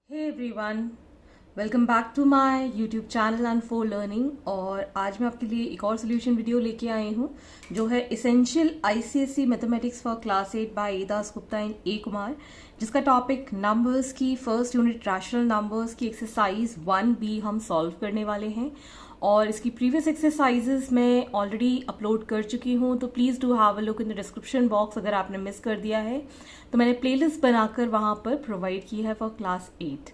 Hey everyone, welcome back to my YouTube channel and for learning. और आज मैं आपके लिए एक और सोल्यूशन वीडियो लेके आई हूँ जो है essential ICSE mathematics for class 8 by A Das Gupta and A Kumar, जिसका टॉपिक नंबर्स की फर्स्ट यूनिट रैशनल नंबर्स की एक्सरसाइज 1B हम सॉल्व करने वाले हैं। और इसकी प्रीवियस एक्सरसाइजेस मैं ऑलरेडी अपलोड कर चुकी हूँ, तो please do have a look in the description box. अगर आपने मिस कर दिया है तो मैंने प्लेलिस्ट बनाकर वहाँ पर प्रोवाइड की है फॉर क्लास 8।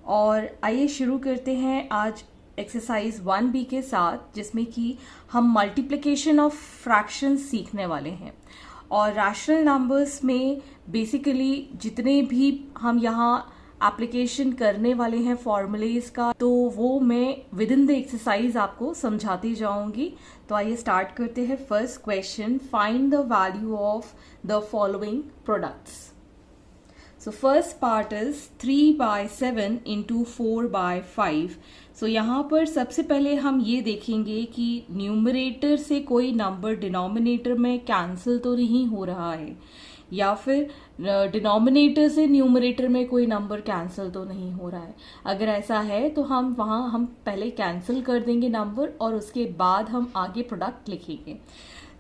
और आइए शुरू करते हैं आज एक्सरसाइज 1B के साथ, जिसमें कि हम मल्टीप्लिकेशन ऑफ फ्रैक्शंस सीखने वाले हैं। और रैशनल नंबर्स में बेसिकली जितने भी हम यहाँ एप्लीकेशन करने वाले हैं फॉर्मूलेज का, तो वो मैं विद इन द एक्सरसाइज आपको समझाती जाऊंगी। तो आइए स्टार्ट करते हैं। First question, find the value of the following products. So first part is 3/7 into 4/5। So यहाँ पर सबसे पहले हम ये देखेंगे कि न्यूमरेटर से कोई नंबर डिनोमिनेटर में कैंसिल तो नहीं हो रहा है, या फिर डिनोमिनेटर से न्यूमरेटर में कोई नंबर कैंसिल तो नहीं हो रहा है। अगर ऐसा है तो हम पहले कैंसिल कर देंगे नंबर और उसके बाद हम आगे प्रोडक्ट लिखेंगे।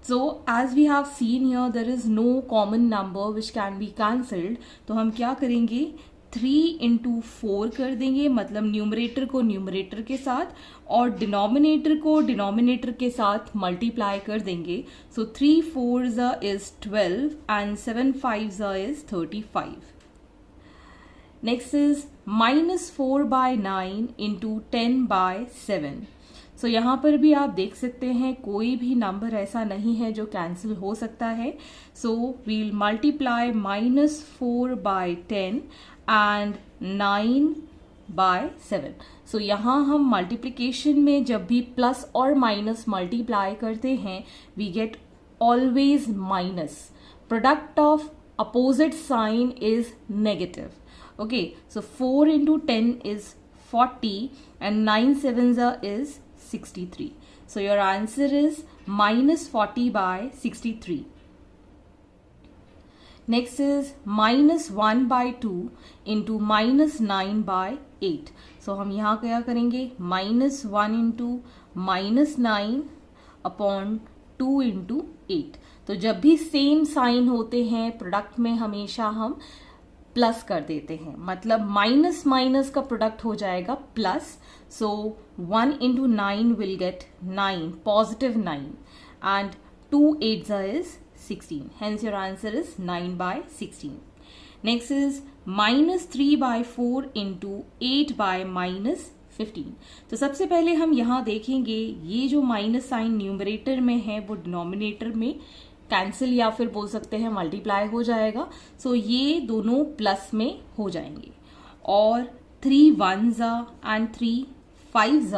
So as we have seen here, there is no common number which can be cancelled। तो हम क्या करेंगे, 3 into 4 कर देंगे, मतलब न्यूमरेटर को न्यूमरेटर के साथ और डिनोमिनेटर को डिनोमिनेटर के साथ मल्टीप्लाई कर देंगे। So 3 4s is 12 and 7 5s is 35। Next is -4/9 into 10/7। सो यहाँ पर भी आप देख सकते हैं कोई भी नंबर ऐसा नहीं है जो कैंसिल हो सकता है। So we'll multiply -4/10 and 9/7। So यहाँ हम मल्टीप्लिकेशन में जब भी प्लस और माइनस मल्टीप्लाई करते हैं, we get always minus. Product of opposite sign is negative. Okay, so 4 into 10 is 40 and 9 7s is 63। So your answer is -40/63। Next is -1/2 into -9/8। So हम यहाँ क्या करेंगे, -1 into -9 upon 2 into 8। तो जब भी सेम साइन होते हैं प्रोडक्ट में हमेशा हम प्लस कर देते हैं, मतलब माइनस माइनस का प्रोडक्ट हो जाएगा plus. So 1 into 9 will get 9, positive 9, and 2 8s is 16, hence your answer is 9/16। Next is -3/4 into 8/-15। तो सबसे पहले हम यहाँ देखेंगे ये जो माइनस साइन न्यूमरेटर में है वो डिनोमिनेटर में कैंसिल या फिर बोल सकते हैं मल्टीप्लाई हो जाएगा। सो ये दोनों प्लस में हो जाएंगे और 3 1s and 3 5s,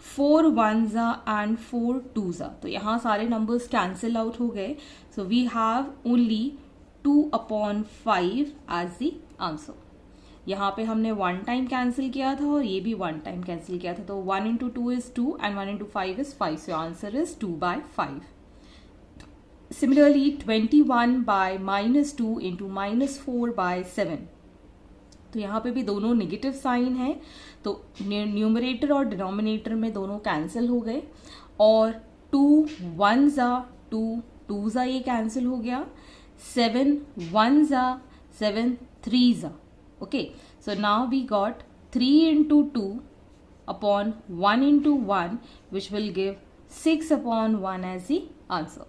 4 1s and 4 2s। तो यहाँ सारे नंबर्स कैंसिल आउट हो गए। So we have only 2/5 as the answer. यहाँ पे हमने 1 टाइम कैंसिल किया था और ये भी 1 टाइम कैंसिल किया था। तो 1 into 2 is 2 and 1 into 5 is 5। So your answer is 2/5। Similarly 21/-2 into -4/7। तो यहाँ पे भी दोनों नेगेटिव साइन है, तो न्यूमरेटर और डिनोमिनेटर में दोनों कैंसिल हो गए। और 2 1s 2 2s ये कैंसिल हो गया। 7 1s 7 3s। Okay, so now we got 3 into 2 upon 1 into 1 which will give 6/1 as the answer।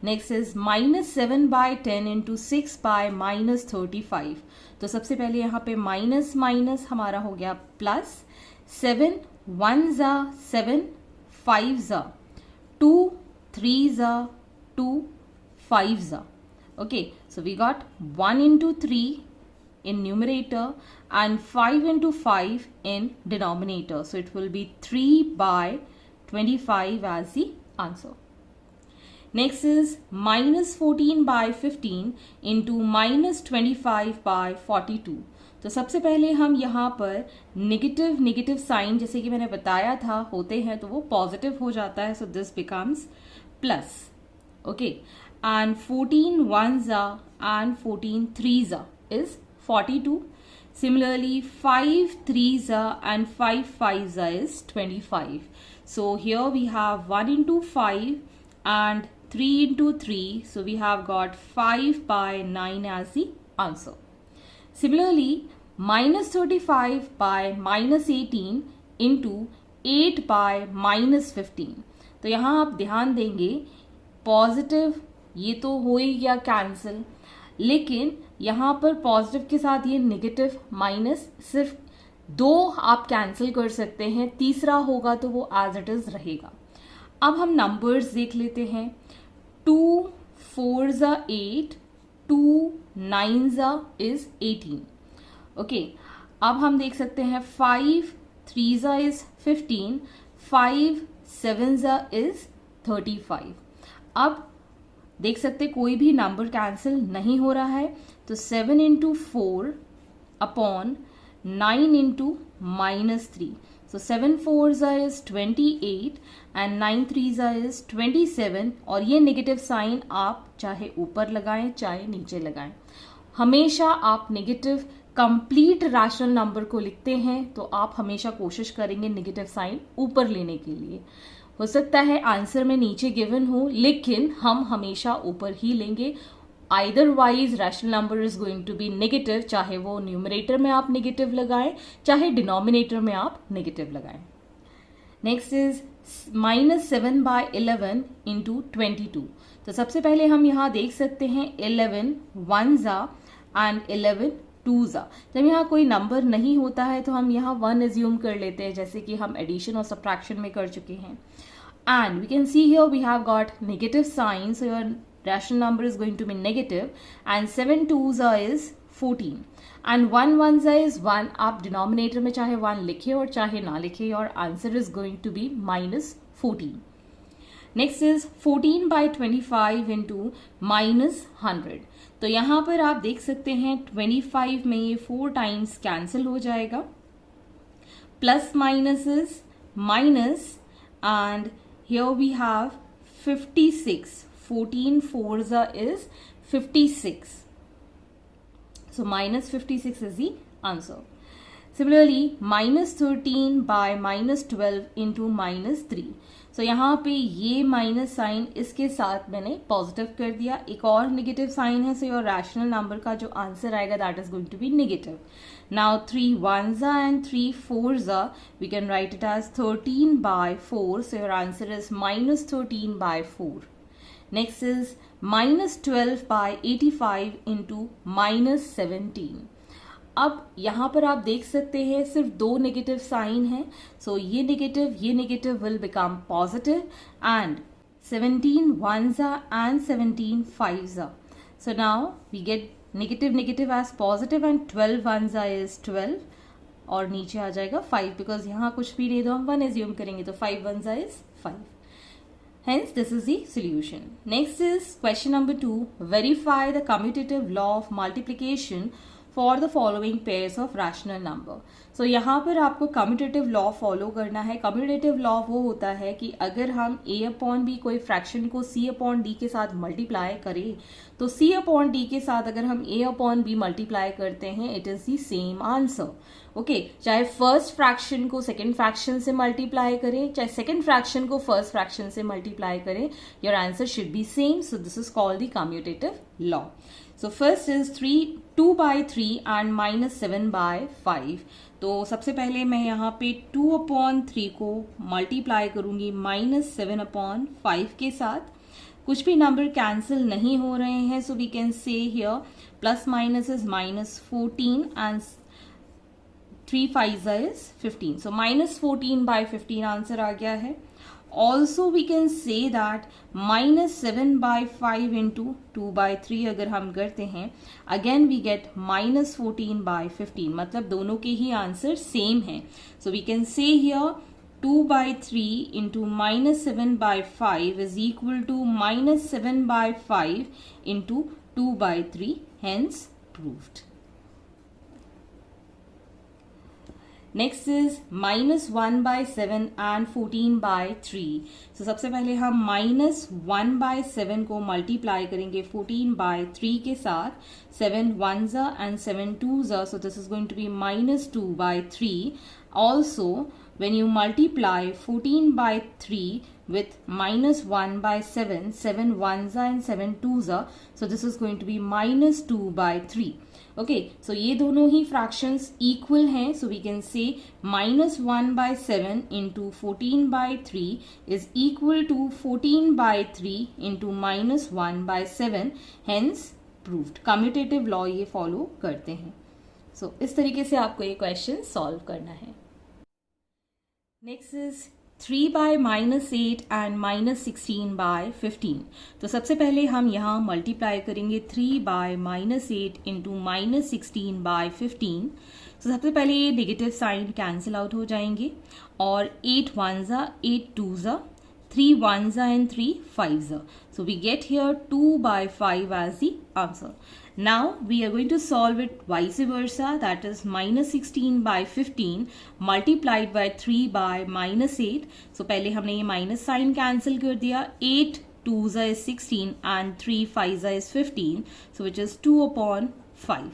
Next is -7/10 into 6/-35। तो सबसे पहले यहाँ पे माइनस माइनस हमारा हो गया plus. 7 1s 7 5s, 2 3s 2 5s। Okay, so we got 1 into 3 in numerator and 5 into 5 in denominator। So it will be 3/25 as the answer। Next is -14/15 into -25/42। तो सबसे पहले हम यहाँ पर नेगेटिव साइन, जैसे कि मैंने बताया था, होते हैं तो वो पॉजिटिव हो जाता है। So this becomes plus. Okay, and 14 1s and 14 3s is 42। Similarly, 5 3s and 5 5s is 25. So here we have 1 into 5 and 3 into 3. So we have got 5 by 9 as the answer. Similarly, minus 35 by minus 18 into 8 by minus 15. तो यहाँ आप ध्यान देंगे positive ये तो हो ही गया cancel, लेकिन यहाँ पर पॉजिटिव के साथ ये नेगेटिव माइनस सिर्फ 2 आप कैंसिल कर सकते हैं, तीसरा होगा तो वो एज इट इज रहेगा. अब हम नंबर्स देख लेते हैं. 2 4s are 8, 2 9s is 18. Okay, अब हम देख सकते हैं 5 3s is 15, 5 7s is 35. अब देख सकते कोई भी नंबर कैंसिल नहीं हो रहा है, तो 7 into 4 upon 9 into minus 3. So 7 4s is 28 and 9 3s is 27. और ये नेगेटिव साइन आप चाहे ऊपर लगाएं चाहे नीचे लगाएं. हमेशा आप नेगेटिव कंप्लीट रैशनल नंबर को लिखते हैं तो आप हमेशा कोशिश करेंगे नेगेटिव साइन ऊपर लेने के लिए. हो सकता है आंसर में नीचे गिवन हो, लेकिन हम हमेशा ऊपर ही लेंगे. Eitherwise rational number is going to be negative, चाहे वो न्यूमरेटर में आप नेगेटिव लगाएं चाहे डिनोमिनेटर में आप नेगेटिव लगाएं. Next is minus 7 by 11 into 22. तो सबसे पहले हम यहाँ देख सकते हैं 11 1s एंड 11 2s. जब यहाँ कोई नंबर नहीं होता है तो हम यहाँ 1 एज्यूम कर लेते हैं, जैसे कि हम एडिशन और सब्ट्रैक्शन में कर चुके हैं. And we can see here we have got negative sign, so your rational number is going to be negative, and 7 2s is 14 and 1 1s is 1. आप डिनोमिनेटर में चाहे 1 लिखे और चाहे ना लिखे, और answer is going to be minus 14. Next is 14 by 25 into minus 100. तो यहाँ पर आप देख सकते हैं 25 में ये 4 टाइम्स कैंसिल हो जाएगा. Plus minus is minus and here we have 56. 14 4s is 56. So minus 56 is the answer. Similarly, minus 13 by minus 12 into minus 3. So यहाँ पे ये माइनस साइन इसके साथ मैंने पॉजिटिव कर दिया, एक और नेगेटिव साइन है, सो योर रैशनल नंबर का जो आंसर आएगा that is going to be negative. Now 3 1s and 3 4s, we can write it as 13 by 4. So your answer is minus 13 by 4. Next is minus 12 by 85 into minus 17. अब यहाँ पर आप देख सकते हैं सिर्फ 2 नेगेटिव साइन है, सो ये negative will become positive and 17 1s and 17 5s. So now we get negative as positive and 12 1s is 12 और नीचे आ जाएगा 5, बिकॉज यहाँ कुछ भी नहीं, तो हम 1 एज्यूम करेंगे तो 5 1s is 5. Hence, this is the solution. Next is question number 2. Verify the commutative law of multiplication for the following pairs of rational number. So यहाँ पर आपको commutative law follow करना है. commutative law वो होता है कि अगर हम a upon b कोई fraction को c upon d के साथ multiply करें, तो c upon d के साथ अगर हम a upon b multiply करते हैं, it is the same answer. Okay, चाहे फर्स्ट फ्रैक्शन को सेकेंड फ्रैक्शन से मल्टीप्लाई करें, चाहे सेकेंड फ्रैक्शन को फर्स्ट फ्रैक्शन से मल्टीप्लाई करें, your answer should be same. So this is called the commutative law. So first is 2 by 3 and minus 7 by 5. तो सबसे पहले मैं यहाँ पे 2 upon 3 को मल्टीप्लाई करूंगी माइनस 7 upon 5 के साथ. कुछ भी नंबर कैंसिल नहीं हो रहे हैं, so we can say here plus minus is minus 14 and 3 5s is 15. So minus 14 by 15 answer आ गया है. Also we can say that minus 7 by 5 into 2 by 3 अगर हम करते हैं, again we get minus 14 by 15. मतलब दोनों के ही आंसर सेम हैं. So we can say here 2 by 3 into minus 7 by 5 is equal to minus 7 by 5 into 2 by 3. Hence proved. Next is -1/7 and 14/3। सो सबसे पहले हम -1/7 को मल्टीप्लाई करेंगे 14/3 के साथ, 7 1s and 7 2s, so this is going to be -2/3. Also, when you multiply 14/3 with -1/7, 7 1s and 7 2s, so this is going to be -2/3. Okay, सो ये दोनों ही fractions equal हैं, so we can say -1/7 into 14/3 is equal to 14/3 into -1/7, hence proved. Commutative law ये follow करते हैं। सो इस तरीके से आपको ये क्वेश्चन सॉल्व करना है। Next is 3/-8 and -16/15। तो सबसे पहले हम यहाँ मल्टीप्लाई करेंगे 3/-8 इंटू -16/15। तो सबसे पहले ये नेगेटिव साइन कैंसिल आउट हो जाएंगे और 8 1s, 8 2s, 3 1s and 3 5s. So we get here 2/5 as the answer. Now we are going to solve it vice versa, that is -16/15 multiplied by 3/-8. So पहले हमने ये माइनस साइन कैंसिल कर दिया, 8 2s is 16 and 3 5s is 15, so which is 2/5.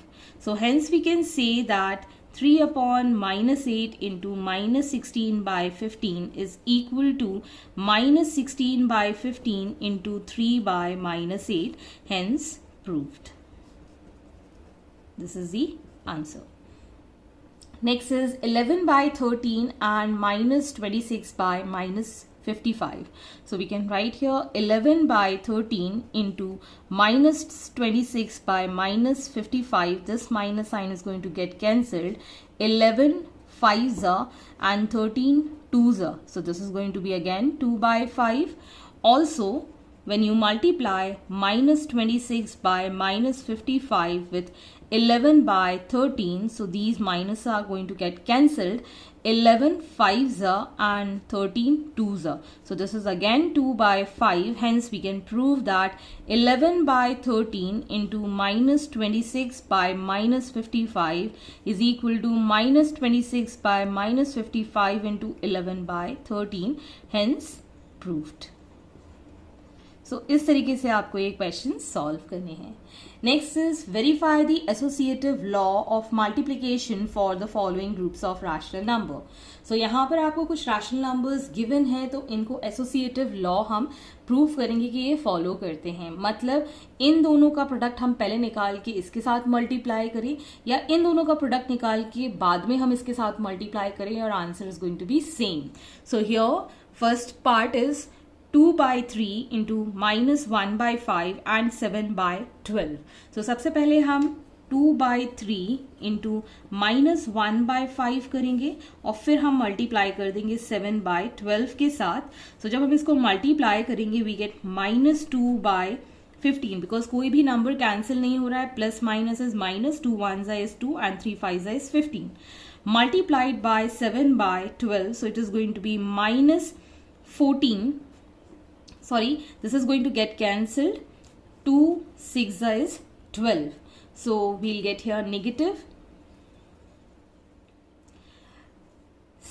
So hence we can say that 3/-8 into -16/15 is equal to -16/15 into 3/-8, hence proved. This is the answer. Next is 11/13 and -26/-55. So we can write here 11/13 into -26/-55. This minus sign is going to get cancelled. 11 5s and 13 2s. So this is going to be again 2/5. Also, when you multiply -26/-55 with 11/13, so these minus are going to get cancelled. 11 5s and 13 2s. So this is again 2/5. Hence we can prove that 11/13 into -26/-55 is equal to -26/-55 into 11/13. Hence proved. सो इस तरीके से आपको ये question solve करने हैं। Next is verify the associative law of multiplication for the following groups of rational number. So यहाँ पर आपको कुछ रैशनल नंबर्स गिवन है, तो इनको एसोसिएटिव लॉ हम प्रूव करेंगे कि ये फॉलो करते हैं। मतलब इन दोनों का प्रोडक्ट हम पहले निकाल के इसके साथ मल्टीप्लाई करें, या इन दोनों का प्रोडक्ट निकाल के बाद में हम इसके साथ मल्टीप्लाई करें, और answer is going to be same. So here first part is 2/3 into -1/5 and 7/12. So सबसे पहले हम 2/3 into -1/5 करेंगे और फिर हम मल्टीप्लाई कर देंगे 7/12 के साथ। So जब हम इसको मल्टीप्लाई करेंगे we get -2/15, बिकॉज कोई भी नंबर कैंसिल नहीं हो रहा है, plus minus is minus, 2 1s is 2 and 3 5s is 15, multiplied by 7/12, so it is going to be -14. Sorry, this is going to get cancelled. 2 6 is 12. So we'll get here negative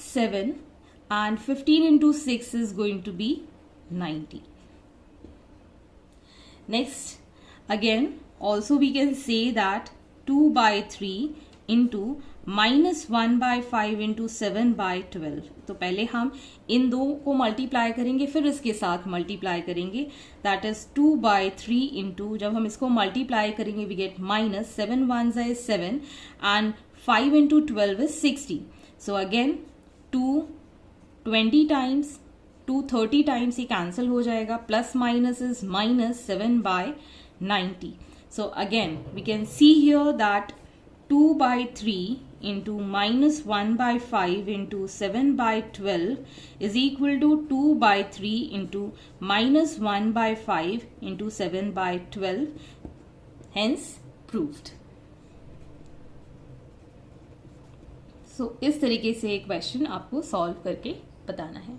7 and 15 into 6 is going to be 90. Next, again, also we can say that 2/3 into -1/5 into 7/12. तो पहले हम इन दो को multiply करेंगे, फिर इसके साथ multiply करेंगे, दैट इज 2/3 इंटू, जब हम इसको मल्टीप्लाई करेंगे we get minus, 7 1s is 7 and 5 into 12 is 60. So again 2 20 times, 2 30 times ये कैंसिल हो जाएगा, plus minus is minus, 7/90. So again we can see here that 2/3 into -1/5 into 7/12 is equal to 2/3 into -1/5 into 7/12, hence proved. So इस तरीके से एक question आपको solve करके बताना है।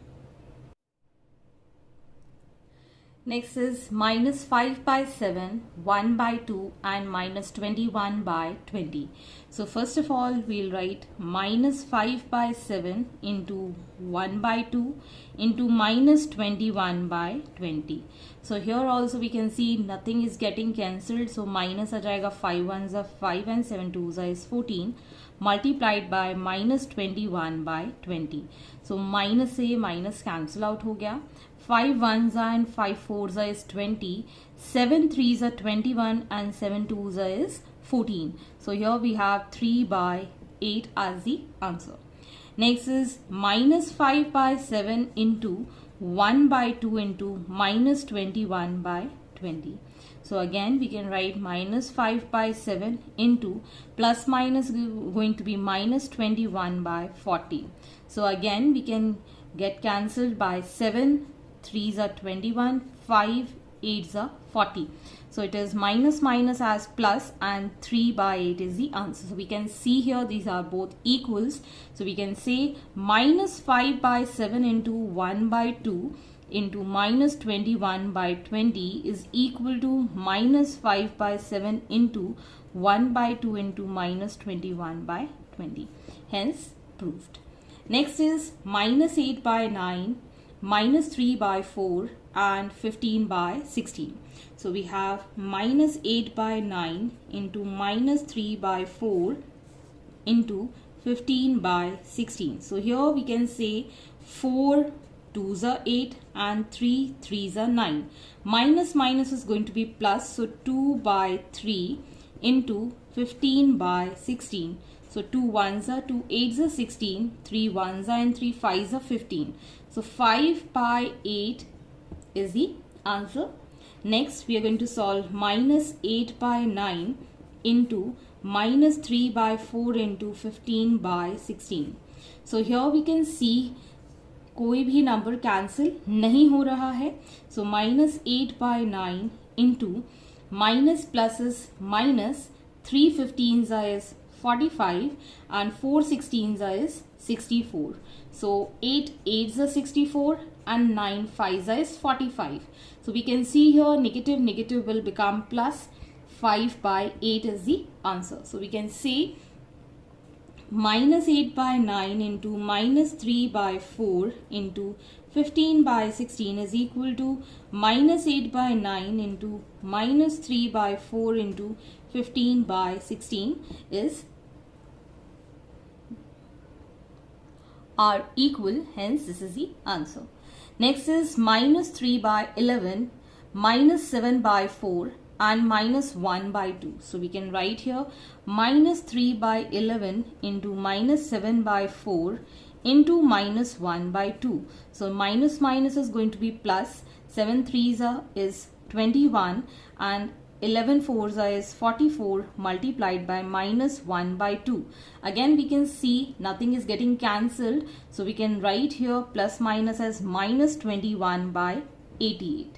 Next is minus 5 by 7, 1 by 2 and minus 21 by 20. So first of all we'll write minus 5 by 7 into 1 by 2 into minus 21 by 20. So here also we can see nothing is getting cancelled, so minus आ जाएगा 5 ones are 5 and 7 twos is 14 multiplied by minus 21 by 20. So minus से minus cancel out हो गया, 5 ones are and 5 fours are is 20, 7 threes are 21 and 7 twos are is 14. So here we have 3 by 8 as the answer. Next is minus 5 by 7 into 1 by 2 into minus 21 by 20. So again we can write minus 5 by 7 into plus minus going to be minus 21 by 40. So again we can get cancelled by 7 3s are 21, 5 8s are 40. So it is minus minus as plus and 3 by 8 is the answer. So we can see here these are both equals. So we can say minus 5 by 7 into 1 by 2 into minus 21 by 20 is equal to minus 5 by 7 into 1 by 2 into minus 21 by 20. Hence proved. Next is minus 8 by 9, minus 3 by 4 and 15 by 16. So we have minus 8 by 9 into minus 3 by 4 into 15 by 16. So here we can say 4 2s are 8 and 3 3s are 9. Minus minus is going to be plus, so 2 by 3 into 15 by 16. So 2 1s are 2 8s are 16, 3 1s are and 3 5s are 15. So 5 by 8 is the answer. Next we are going to solve minus 8 by 9 into minus 3 by 4 into 15 by 16. So here we can see कोई भी number cancel नहीं हो रहा है. So minus 8 by 9 into minus pluses minus 3 15s is 45 and 4 16s is 64. So 8 8s are 64 and 9 5s is 45. So we can see here negative negative will become plus, 5 by 8 is the answer. So we can say minus 8 by 9 into minus 3 by 4 into 15 by 16 is equal to minus 8 by 9 into minus 3 by 4 into 15 by 16 is are equal, hence this is the answer. Next is minus 3 by 11, minus 7 by 4 and minus 1 by 2. So we can write here minus 3 by 11 into minus 7 by 4 into minus 1 by 2. So minus minus is going to be plus, 7 3s is 21 and 11 4s is 44 multiplied by minus 1 by 2. Again we can see nothing is getting cancelled, so we can write here plus minus as minus 21 by 88.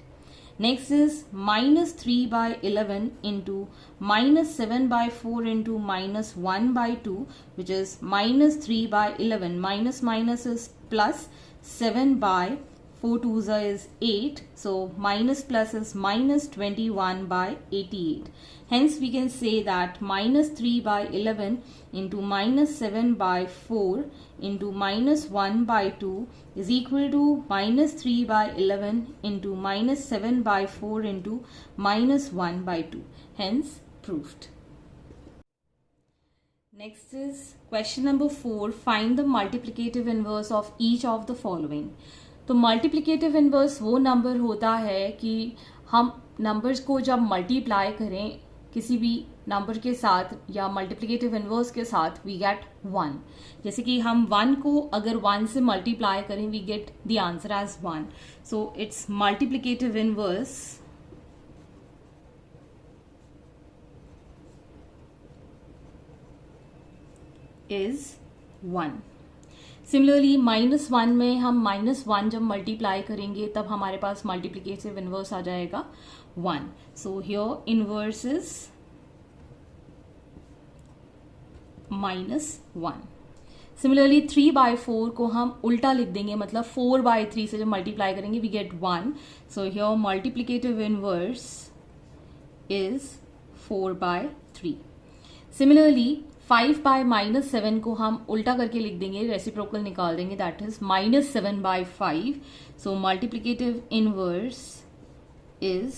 Next is minus 3 by 11 into minus 7 by 4 into minus 1 by 2, which is minus 3 by 11. Minus minus is plus, 7 by 4 2s is 8. So minus plus is minus 21 by 88. Hence we can say that minus 3 by 11 into minus 7 by 4 into minus 1 by 2 is equal to minus 3 by 11 into minus 7 by 4 into minus 1 by 2. Hence proved. Next is question number 4. Find the multiplicative inverse of each of the following. तो multiplicative inverse वो number होता है कि हम numbers को जब multiply करें किसी भी नंबर के साथ या मल्टीप्लिकेटिव इन्वर्स के साथ वी गेट 1. जैसे कि हम 1 को अगर 1 से मल्टीप्लाई करें we get the answer as 1. So its multiplicative inverse is 1. Similarly minus 1 में हम माइनस 1 जब मल्टीप्लाई करेंगे तब हमारे पास मल्टीप्लिकेटिव इन्वर्स आ जाएगा 1. So here inverse is -1. Similarly 3/4 को हम उल्टा लिख देंगे, मतलब 4/3 से जब मल्टीप्लाई करेंगे we get 1. So here multiplicative inverse is 4/3. Similarly 5/-7 को हम उल्टा करके लिख देंगे, रेसिप्रोकल निकाल देंगे, that is -7/5. So multiplicative inverse is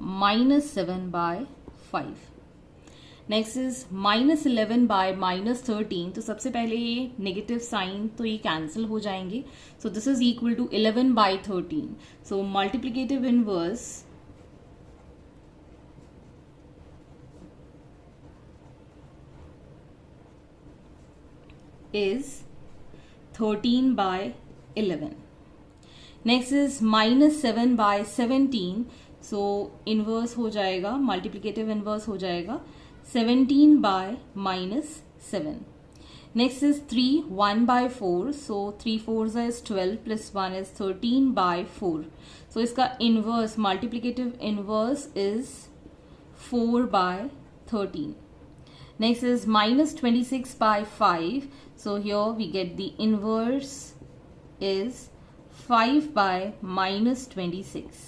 -7/5. Next is -11/-13. तो सबसे पहले ये नेगेटिव साइन तो ये कैंसिल हो जाएंगे. So this is equal to 11/13. So multiplicative inverse is 13/11. Next is -7/17. So inverse हो जाएगा, मल्टीप्लिकेटिव इनवर्स हो जाएगा 17/-7. Next is 3 1/4. So 3 4s is 12 plus 1 is 13/4. So इसका inverse, multiplicative inverse is 4/13. Next is -26/5. So here we get the inverse is 5/-26.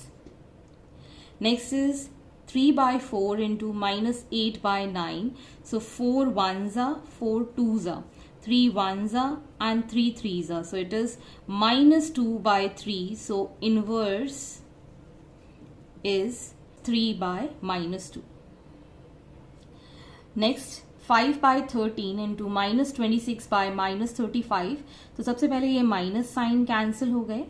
Next is 3/4 into -8/9. So 4 1s are, 4 2s are, 3 1s are and 3 3s are. So it is -2/3. So inverse is 3/-2. Next 5/13 into -26/-35. तो सबसे पहले ये minus sign cancel हो गए.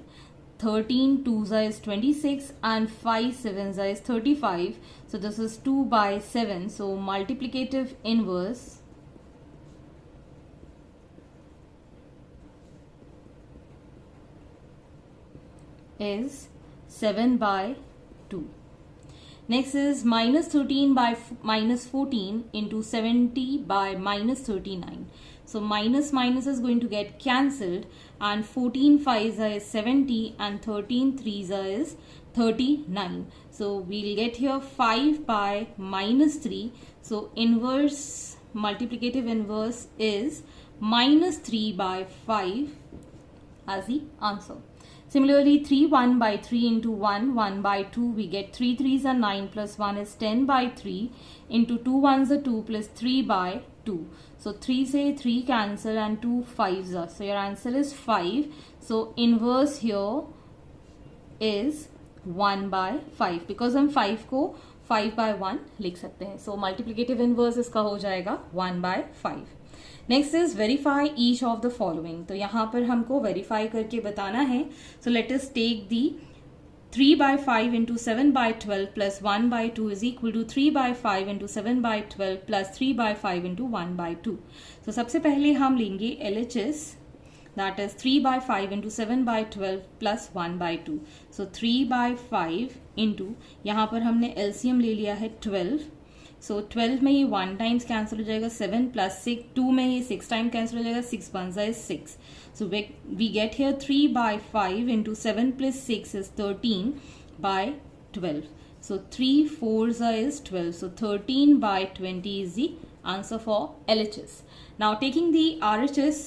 13 2s is 26 and 5 7s is 35. So this is 2/7. So multiplicative inverse is 7/2. Next is -13/-14 into 70/-39. So minus is going to get cancelled and 14 5s is 70 and 13 3s is 39. So we'll get here 5/-3. So inverse, multiplicative inverse is -3/5 as the answer. Similarly 3 1/3 into 1 1/2 we get 3 3s are 9 plus 1 is 10/3 into 2 1s are 2 plus 3/2. So 3 say 3 cancel and 2 5s are. So your answer is 5. So inverse here is 1/5 because हम 5 को 5/1 लिख सकते हैं. So multiplicative inverse इसका हो जाएगा 1/5. Next is verify each of the following. तो यहाँ पर हमको वेरीफाई करके बताना है. So let us take the 3/5 into 7/12 plus 1/2 is equal to 3/5 into 7/12 plus 3/5 into 1/2. So सबसे पहले हम लेंगे LHS, that is 3/5 into 7/12 plus 1/2. So 3/5 into, यहाँ पर हमने LCM ले लिया है 12. सो 12 में ये 1 टाइम्स कैंसिल हो जाएगा, 7 प्लस 6, 2 में ये 6 टाइम कैंसिल हो जाएगा, 6 1s is 6. So we get here 3/5 into 7 plus 6 is 13/12. So 3 4s is 12. So 13/20 is the answer for LHS. Now taking the RHS,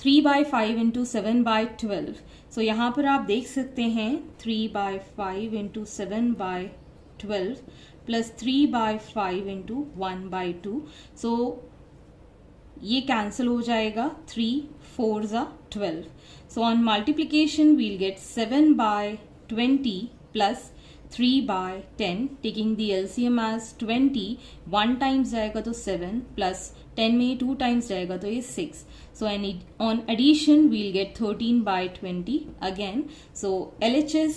3/5 into 7/12. So यहाँ पर आप देख सकते हैं 3/5 into 7/12 plus 3/5 into 1/2. So ये कैंसिल हो जाएगा, 3 4s are 12. So on multiplication we'll get 7/20 plus 3/10. Taking the LCM as 20, 1 times जाएगा तो 7 plus 10 में 2 times जाएगा तो ये 6. So on addition we'll get 13/20 again. So LHS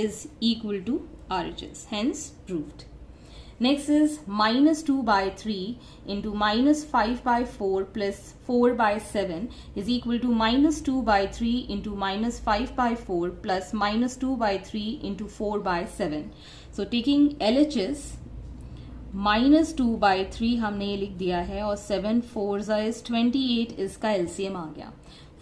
is equal to RHS, hence proved. Next is -2/3 into -5/4 plus 4/7 is equal to -2/3 into -5/4 plus -2/3 into 4/7. So taking LHS, -2/3 हमने ये लिख दिया है और 7 4s is 28 इसका LCM आ गया.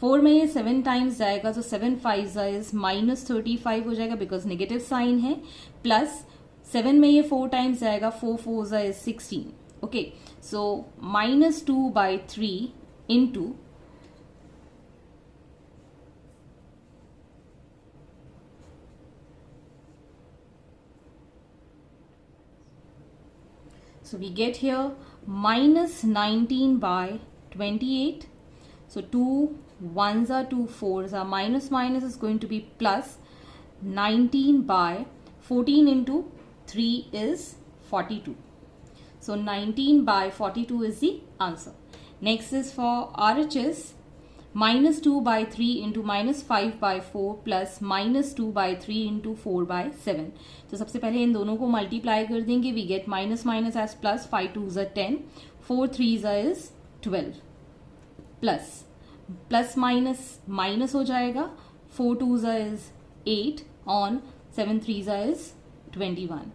4 में ये 7 टाइम्स जाएगा तो 7 5s is -35 हो जाएगा बिकॉज नेगेटिव साइन है, प्लस 7 में ये 4 टाइम्स जाएगा, 4 4s is 16. Okay, so -2/3 into so we get here minus 19 by 28. So 2 1s are 2 4s are minus is going to be plus 19 by 14 into 3 is 42. So 19 by 42 is the answer. Next is for RHS. Minus 2 by 3 into minus 5 by 4 plus minus 2 by 3 into 4 by 7. तो सबसे पहले इन दोनों को multiply कर देंगे. We get minus minus as plus. 5 2s are 10, 4 3s is 12 plus minus हो जाएगा. 4 2s is 8 on 7 3s is 21.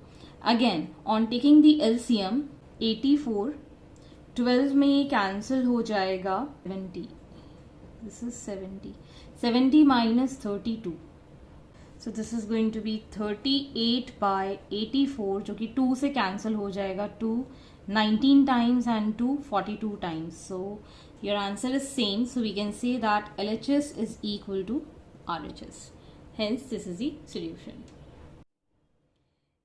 Again on taking the LCM 84, 12 में ये कैंसिल हो जाएगा. 70. This is 70. 70 minus 32. So this is going to be 38 by 84, जो कि 2 से cancel हो जाएगा. 2 19 times and 2 42 times. So your answer is same. So we can say that LHS is equal to RHS. Hence this is the solution.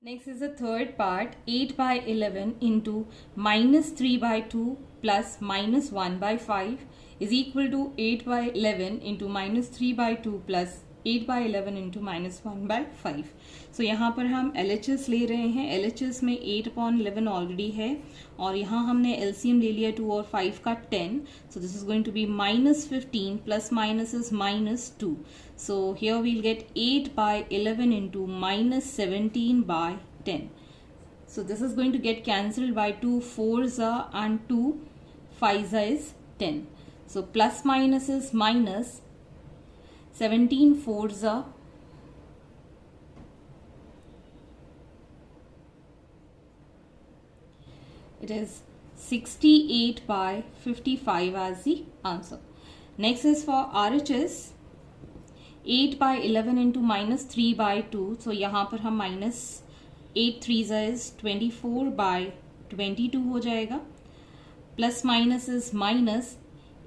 Next is the third part. 8 by 11 into minus 3 by 2 plus minus 1 by 5 is equal to 8 by 11 into minus 3 by 2 plus 8 by 11 into minus 1 by 5. So यहाँ पर हम LHS ले रहे हैं. LHS में 8/11 already है और यहाँ हमने LCM ले लिया 2 और 5 का 10. So this is going to be minus 15 plus minus is minus 2. So here we'll get 8 by 11 into minus 17 by 10. So this is going to get cancelled by 2 4s and 2 5s is 10. So plus minus is minus. 17 4s are it is 68 by 55 as the answer. Next is for RHS. 8 by 11 into minus 3 by 2. So यहाँ पर हम minus 8 3s is 24 by 22 हो जाएगा. Plus minus is minus.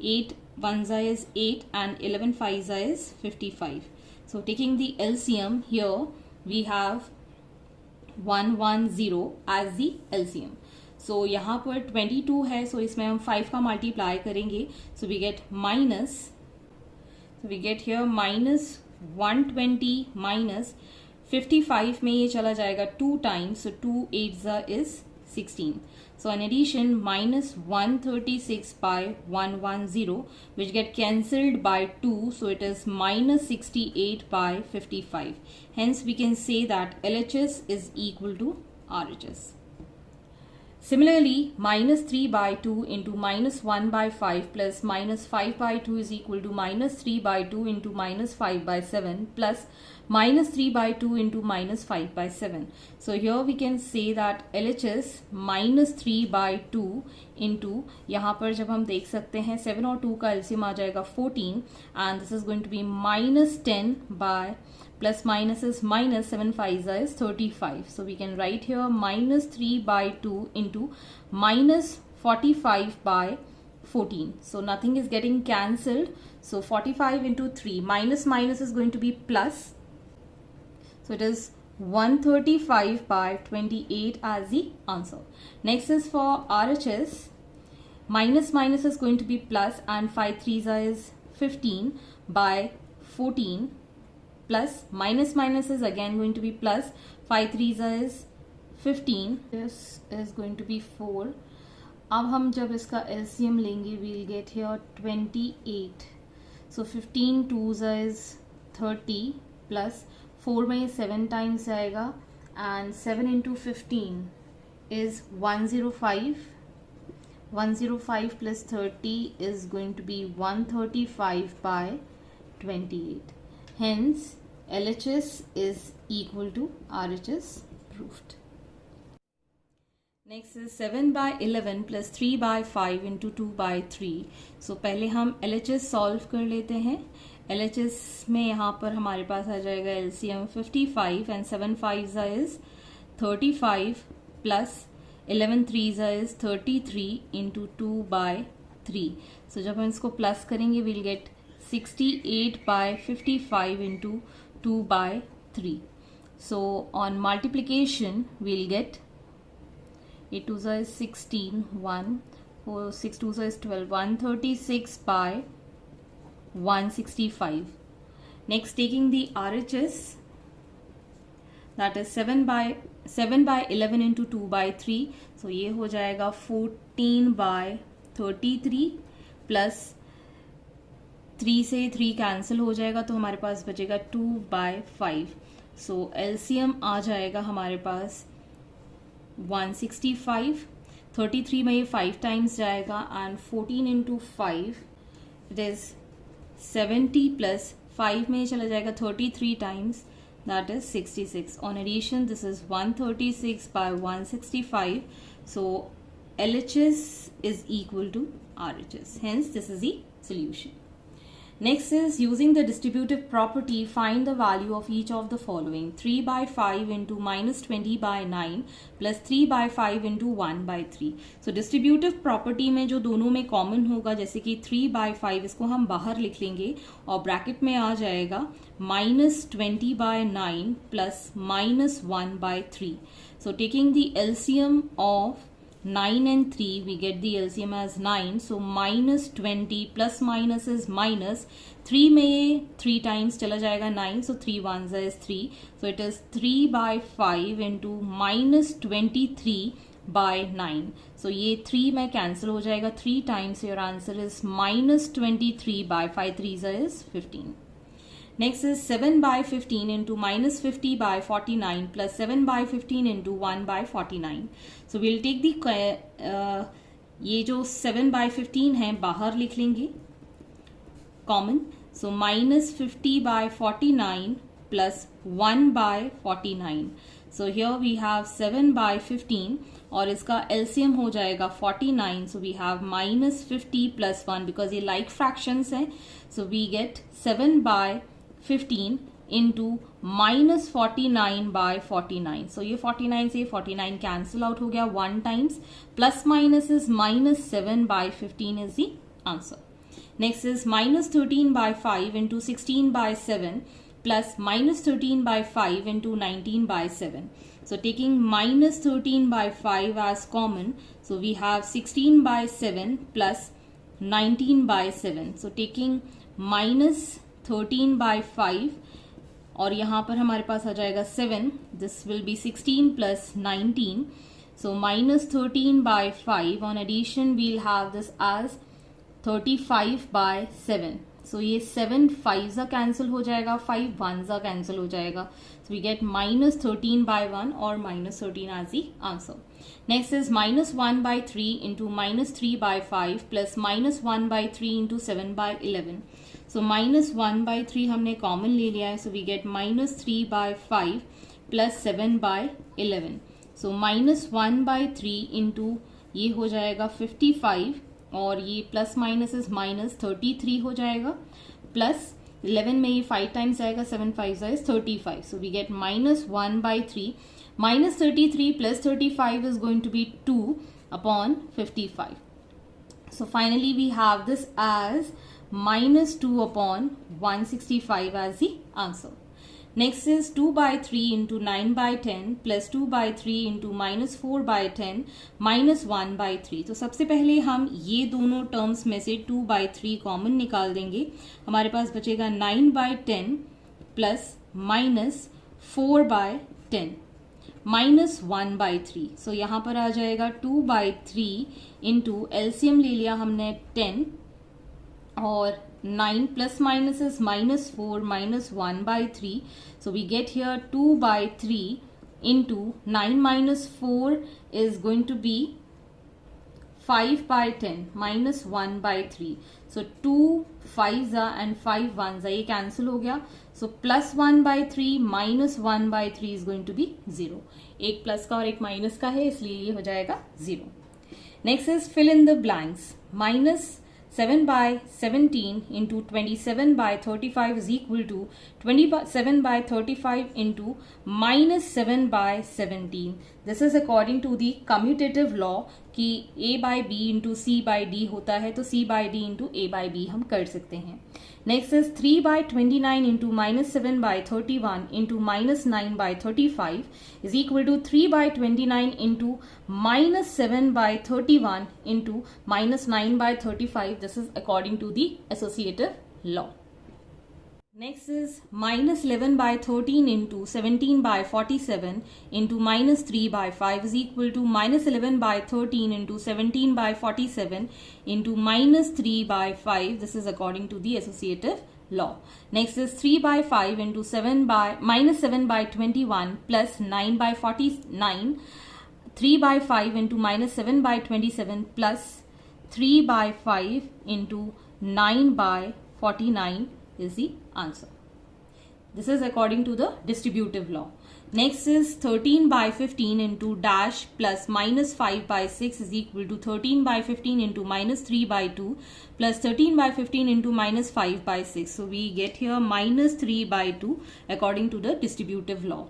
8 1s is 8 and 11 5s is 55. So taking the LCM here we have 110 as the LCM. So यहाँ पर 22 है. So इसमें हम 5 का मल्टीप्लाई करेंगे. So we get minus. So we get here minus 120 minus 55 में ये चला जाएगा 2 times. So 2 8s is 16. So in addition minus 136 by 110 which get cancelled by 2. So it is minus 68 by 55. Hence we can say that LHS is equal to RHS. Similarly, minus 3 by 2 into minus 1 by 5 plus minus 5 by 2 is equal to minus 3 by 2 into minus 5 by 7 plus minus 3 by 2 into minus 5 by 7. So here we can say that LHS minus 3 by 2 into यहाँ पर जब हम देख सकते हैं 7 और 2 का LCM आ जाएगा 14 and this is going to be minus 10 by plus minus is minus 7 5s is 35. So we can write here minus 3 by 2 into minus 45 by 14. So nothing is getting cancelled. So 45 into 3 minus is going to be plus. So it is 135 by 28 as the answer. Next is for RHS. Minus is going to be plus and 5 3s is 15 by 14 plus minus is again going to be plus 5 3s is 15. This is going to be 4. अब हम जब इसका LCM लेंगे we'll get here 28. So 15 2s is 30 plus 4 में 7 times आएगा and 7 into 15 is 105. 105 plus 30 is going to be 135 by 28. Hence, LHS is equal to RHS proved. Next is 7 by 11 plus 3 by 5 into 2 by 3. So पहले हम LHS solve कर लेते हैं. LHS में यहाँ पर हमारे पास आ जाएगा LCM 55 and 7 5s is 35 plus 11 3s is 33 into 2 by 3. सो जब हम इसको प्लस करेंगे will get 68/55 into 2/3. So on multiplication we'll get 8 2 is 16, 1 4 6 2 is 12, 136/165. Next, taking the RHS, that is 7/11 into 2/3. So ये हो जाएगा 14/33 प्लस 3 से 3 कैंसिल हो जाएगा तो हमारे पास बचेगा 2/5. सो एलसीएम आ जाएगा हमारे पास 165. 33 में ये 5 टाइम्स जाएगा and 14 into 5 it is 70 plus 5 में चला जाएगा 33 times, that is 66. On addition, this is 136/165. So LHS is equal to RHS. Hence, this is the solution. Next is using the distributive property, find the value of each of the following. 3/5 into -20/9 plus 3/5 into 1/3. So distributive property में जो दोनों में common होगा, जैसे कि 3/5 इसको हम बाहर लिख लेंगे और ब्रैकेट में आ जाएगा -20/9 plus -1/3. So taking the LCM of 9 and 3, we get the LCM as 9. So -20 plus minus is minus. 3 में 3 times चला जाएगा 9. So 3 ones is 3. So it is 3/5 into -23/9. So ये 3 में cancel हो जाएगा 3 times. Your answer is -23/5 3s is 15. Next is 7/15 into -50/49 plus 7/15 into 1/49. So we'll take the ये जो 7/15 है बाहर लिख लेंगे common. So -50/49 plus 1/49. So here we have 7/15 और इसका LCM हो जाएगा 49. So we have -50 plus 1 because ये like fractions हैं. So we get 7/15 into -49/49. So ये 49 से 49 cancel out हो गया 1 times. Plus minus is -7/15 is the answer. Next is -13/5 into 16/7 plus -13/5 into 19/7. So taking -13/5 as common, so we have 16/7 plus 19/7. So taking -13/5 और यहाँ पर हमारे पास आ जाएगा 7. This will be 16 plus 19. So -13/5 on addition we'll have this as 35/7. So ये 7 5s cancel हो जाएगा, 5 1s cancel हो जाएगा. सो वी गेट -13/1 और -13 as the answer. Next is -1/3 into -3/5 plus -1/3 into 7/11. So -1/3 हमने कॉमन ले लिया है. So we get -3/5 plus 7/11. So -1/3 into ये हो जाएगा 55 और ये प्लस माइनस इज -33 हो जाएगा. प्लस 11 में ये 5 टाइम्स आएगा, 7 5s is 35. So we get -1/3. -33 plus 35 is going to be 2/55. So finally we have this as -2/165 as the answer. Next is 2/3 into 9/10 plus 2/3 into -4/10 minus 1/3. तो सबसे पहले हम ये दोनों टर्म्स में से 2/3 कॉमन निकाल देंगे. हमारे पास बचेगा 9/10 प्लस -4/10 minus 1/3. सो यहाँ पर आ जाएगा 2/3 इंटू एलसीएम ले लिया हमने 10 और 9 plus minus is -4 minus 1/3. So we get here 2/3 into 9 minus 4 is going to be 5/10 minus 1/3. So 2 5s and 5 1s ये cancel हो गया. So plus 1/3 minus 1/3 is going to be 0. एक प्लस का और एक माइनस का है इसलिए ये हो जाएगा 0. Next is fill in the blanks. -7/17 into 27/35 is equal to 27/35 into -7/17. This is according to the commutative law कि a by b into c by d होता है, तो c by d into a by b हम कर सकते हैं. Next is 3 by 29 into -7 by 31 into -9 by 35 is equal to 3 by 29 into -7 by 31 into -9 by 35. This is according to the associative law. Next is -11 by 13 into 17 by 47 into -3 by 5 is equal to -11 by 13 into 17 by 47 into -3 by 5. This is according to the associative law. Next is 3 by 5 into -7 by 21 plus 9 by 49. 3 by 5 into -7 by 27 plus 3 by 5 into 9 by 49 is the answer. This is according to the distributive law. Next is 13 by 15 into dash plus -5 by 6 is equal to 13 by 15 into -3 by 2 plus 13 by 15 into -5 by 6. So we get here -3 by 2 according to the distributive law.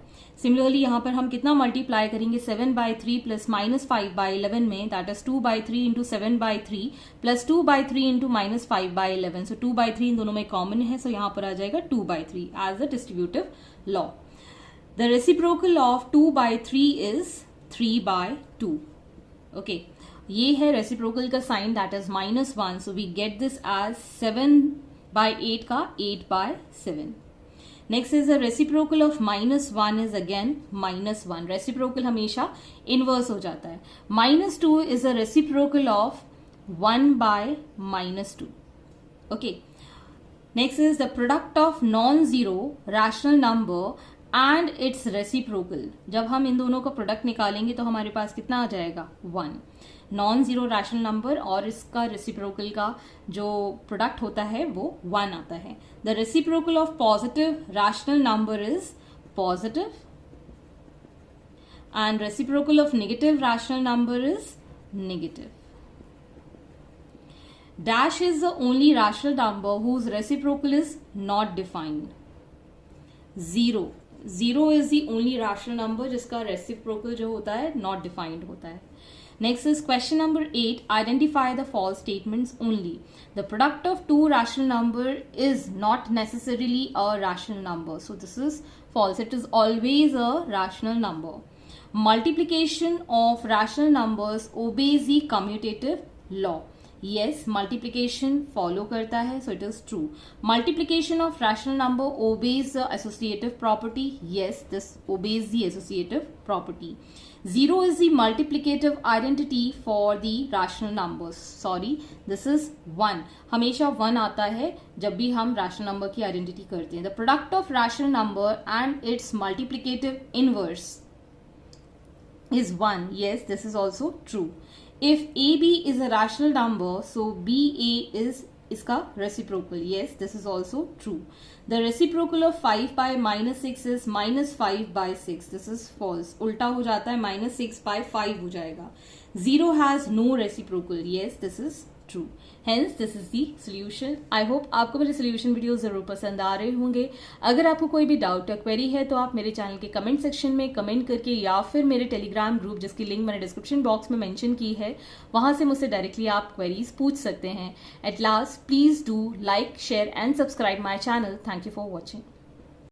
Similarly यहाँ पर हम कितना multiply करेंगे 7 by 3 plus -5 by 11 में, that is 2 by 3 into 7 by 3 plus 2 by 3 into -5 by 11. So 2 by 3 इन दोनों में common है, so यहाँ पर आ जाएगा 2 by 3 as the distributive law. The reciprocal of 2 by 3 is 3 by 2. Okay, ये है reciprocal का sign, that is -1. So we get this as 7 by 8 का 8 by 7. Next is the reciprocal of -1 is again -1. Reciprocal हमेशा inverse हो जाता है. -2 is a reciprocal of 1 by -2. Okay. Next is the product of non-zero rational number and its reciprocal. जब हम इन दोनों का product निकालेंगे तो हमारे पास कितना आ जाएगा 1. नॉन जीरो रैशनल नंबर और इसका रेसिप्रोकल का जो प्रोडक्ट होता है वो 1 आता है. The reciprocal of positive rational number is positive and reciprocal of negative rational number is negative. Dash is the only rational number whose reciprocal is not defined. Zero is the only rational number जिसका reciprocal जो होता है not defined होता है. Next is question number 8. Identify the false statements only. The product of two rational number is not necessarily a rational number. So this is false. It is always a rational number. Multiplication of rational numbers obeys the commutative law. Yes, multiplication follow करता है, so it is true. Multiplication of rational number obeys the associative property. Yes, this obeys the associative property. 0 is the multiplicative identity for the rational numbers. Sorry, this is 1. हमेशा 1 आता है जब भी हम rational number की identity करते हैं. The product of rational number and its multiplicative inverse is 1. Yes, this is also true. If AB is a rational number, so BA is इसका reciprocal. Yes, this is also true. The reciprocal of 5 by -6 is -5 by 6. This is false. उल्टा हो जाता है, -6 by 5 हो जाएगा. 0 has no reciprocal. Yes, this is true. Hence, this is the solution. I hope आपको मेरे solution video जरूर पसंद आ रहे होंगे. अगर आपको कोई भी डाउट या क्वेरी है तो आप मेरे चैनल के कमेंट सेक्शन में कमेंट करके या फिर मेरे टेलीग्राम ग्रुप जिसकी लिंक मैंने डिस्क्रिप्शन बॉक्स में मेंशन की है वहां से मुझसे डायरेक्टली आप क्वेरीज पूछ सकते हैं. At last please do like share and subscribe my channel. Thank you for watching.